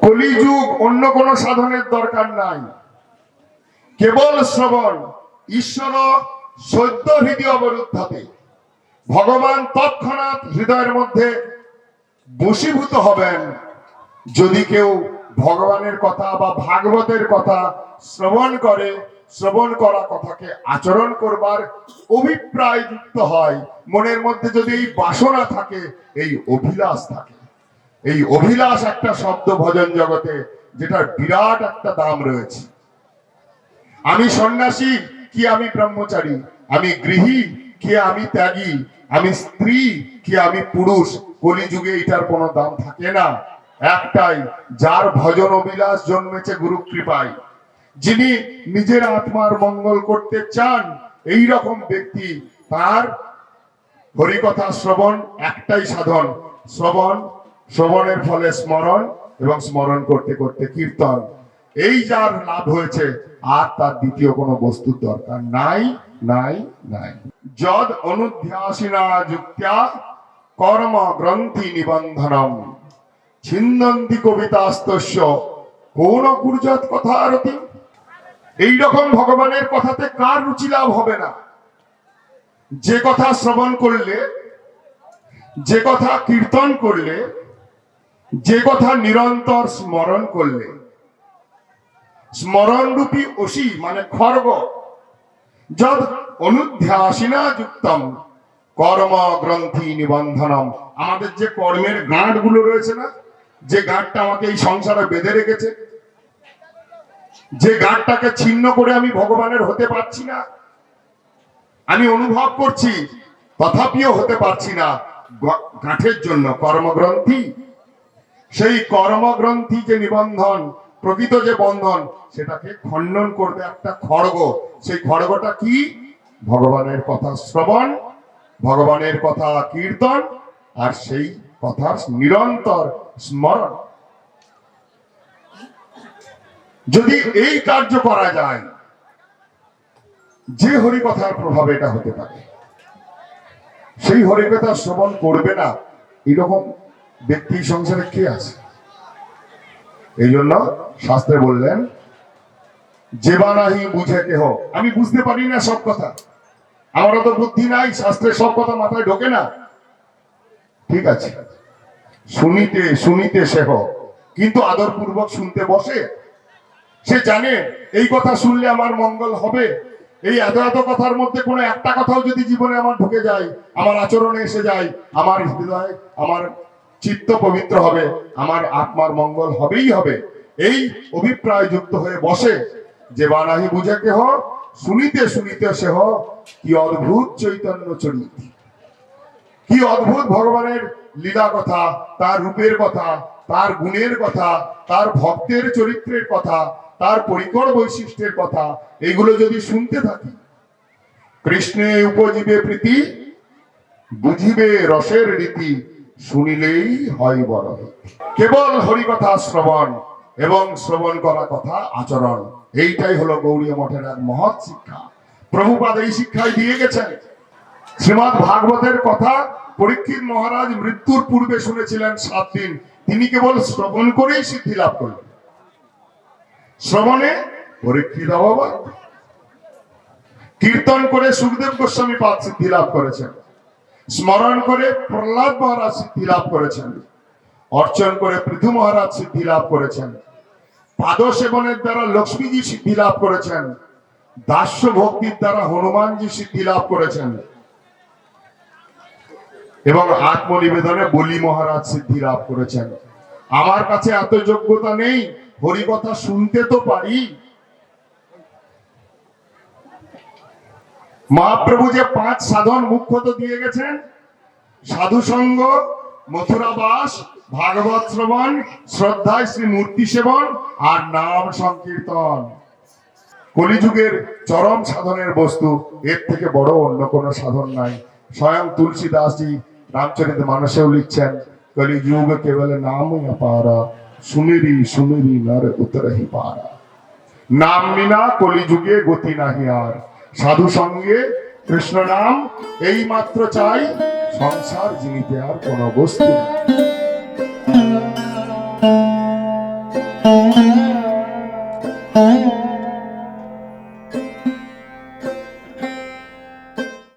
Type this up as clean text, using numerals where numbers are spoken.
কলিযুগ, অন্য কোন সাধনের দরকার নাই, কেবল শ্রবণ। ঈশ্বর সদ্য হৃদয় অবরুদ্ধতে, ভগবান তৎক্ষণাৎ হৃদয়ের মধ্যে বশীভূত হবেন যদি কেউ ভগবানের কথা বা ভাগবতের কথা শ্রবণ করে, শ্রবণ করা কথাকে আচরণ করবার অভিপ্রায় যুক্ত হয়। মনের মধ্যে যদি এই বাসনা থাকে, এই অভিলাষ থাকে। এই অভিলাষ একটা শব্দ ভজন জগতে, যেটার বিরাট একটা দাম রয়েছে। আমি সন্ন্যাসী কি আমি ব্রহ্মচারী, আমি গৃহী কি আমি ত্যাগী, আমি স্ত্রী কি আমি পুরুষ, কলিযুগে এটার কোনো দাম থাকে না। একটাই, যার ভজন অভিলাষ জন্মেছে গুরু কৃপায়, যিনি নিজের আত্মার মঙ্গল করতে চান, এই রকম ব্যক্তি, তার হরিকথা শ্রবণ একটাই সাধন। শ্রবণের ফলে স্মরণ, এবং স্মরণ করতে করতে কীর্তন। এই যার লাভ হয়েছে, আর তার দ্বিতীয় কোনো বস্তুর দরকার নাই, নাই, নাই। যদ অনুধ্যাসিনা যুক্ত্যা কর্ম গ্রন্থি নিবন্ধনম ছিন্দন্তি কবিতাস্তস্য কোন গুরুজত কথারতি। এইরকম ভগবানের কথাতে কার রুচি লাভ হবে না? যে কথা শ্রবণ করলে, যে কথা কীর্তন করলে, যে কথা নিরন্তর স্মরণ করলে, স্মরণ রূপী অসি মানে খর্গ, যদ অনুধ্যাসিনা যুক্তম কর্ম গ্রন্থি নিবন্ধনম। আমাদের যে কর্মের গাঁট গুলো রয়েছে না, যে গাঁটটা আমাকে এই সংসারে বেঁধে রেখেছে, যে গাঁটটাকে ছিন্ন করে আমি ভগবানের হতে পারছি না, আমি অনুভব করছি তথাপিও হতে পারছি না, গাঁঠের জন্য কর্মগ্রন্থি। সেই কর্মগ্রন্থি যে নিবন্ধন, প্রকৃত যে বন্ধন, সেটাকে খণ্ডন করবে একটা খড়গ। সেই খড়গটা কি? ভগবানের কথা শ্রবণ, ভগবানের কথা কীর্তন, আর সেই কথার নিরন্তর স্মরণ। যদি এই কার্য করা যায়, যে হরিকথার প্রভাবে এটা হতে পারে, সেই হরিকথা শ্রবণ করবে না এরকম ব্যক্তি সংসারে কে আছে? এই জন্য শাস্ত্রে বললেন, যেবা নাহি বুঝে কেহ। আমি বুঝতে পারি না সব কথা, আমারও তো বুদ্ধি নাই, শাস্ত্রের সব কথা মাথায় ঢোকে না, ঠিক আছে। শুনিতে শুনিতে সেহ, কিন্তু আদরপূর্বক শুনতে বসে। সে জানে এই কথা শুনলে আমার মঙ্গল হবে। এই এত এত কথার মধ্যে কোনো একটা কথাও যদি জীবনে আমার ঢুকে যায়, আমার আচরণে এসে যায়, আমার হৃদয়, আমার চিত্ত পবিত্র হবে, আমার আত্মার মঙ্গল হবেই হবে, এই অভিপ্রায় যুক্ত হয়ে বসে। যে বানাহি বুঝে কেহ, শুনিতে শুনিতে সেহ, কি অদ্ভুত চৈতন্য চরিত। কি অদ্ভুত ভগবানের লীলা কথা, তার রূপের কথা, তার গুণের কথা, তার ভক্তের চরিত্রের কথা, তার পরিকর বৈশিষ্ট্যের কথা, এইগুলো যদি শুনতে থাকি, কৃষ্ণে উপজীবে প্রীতি, বুঝিবে রসের রীতি, শুনিলেই হয় বড়। কেবল হরিকথা শ্রবণ এবং শ্রবণ করা কথা আচরণ, এইটাই হলো গৌড়ীয় মঠের এক মহৎ শিক্ষা। প্রভুপাদ এই শিক্ষাই দিয়ে গেছেন। শ্রীমদ ভাগবতের কথা পরীক্ষিত মহারাজ মৃত্যুর পূর্বে শুনেছিলেন 7 দিন, তিনি কেবল শ্রবণ করেই সিদ্ধি লাভ করলেন। শ্রবণে পরীক্ষিত বাবা, কীর্তন করে সুখদেব গোস্বামী পাদ সিদ্ধি লাভ করেছেন, স্মরণ করে প্রহ্লাদ মহারাজ সিদ্ধি লাভ করেছেন, অর্চন করে পৃথু মহারাজ সিদ্ধি লাভ করেছেন, পাদ সেবনের দ্বারা লক্ষ্মীজি সিদ্ধি লাভ করেছেন, দাস্য ভক্তির দ্বারা হনুমানজি সিদ্ধি লাভ করেছেন, এবং আত্মনিবেদনে বলি মহারাজ সিদ্ধি লাভ করেছেন। আমার কাছে এত যোগ্যতা নেই, হরিকথা শুনতে তো পারি। মহাপ্রভু যে 5 সাধন মুখ্যত দিয়ে গেছেন, সাধু সঙ্গ, মথুরাবাস, ভাগবত শ্রবণ, শ্রদ্ধায় শ্রী মূর্তি সেবন, আর নাম সংকীর্তন। কলিযুগের চরম সাধনের বস্তু, এর থেকে বড় অন্য কোনো সাধন নাই। স্বয়ং তুলসীদাসজি রামচরিত মানসেও লিখছেন, কলিযুগ কেবল নাম পারা, সুমিরি সুমিরি নর উতরহি পারা। নাম বিনা কলিযুগে গতি নাহি আর, সাধু সঙ্গে কৃষ্ণ নাম এই মাত্র চাই, সংসার জীবিতে আর কোন বস্তু না।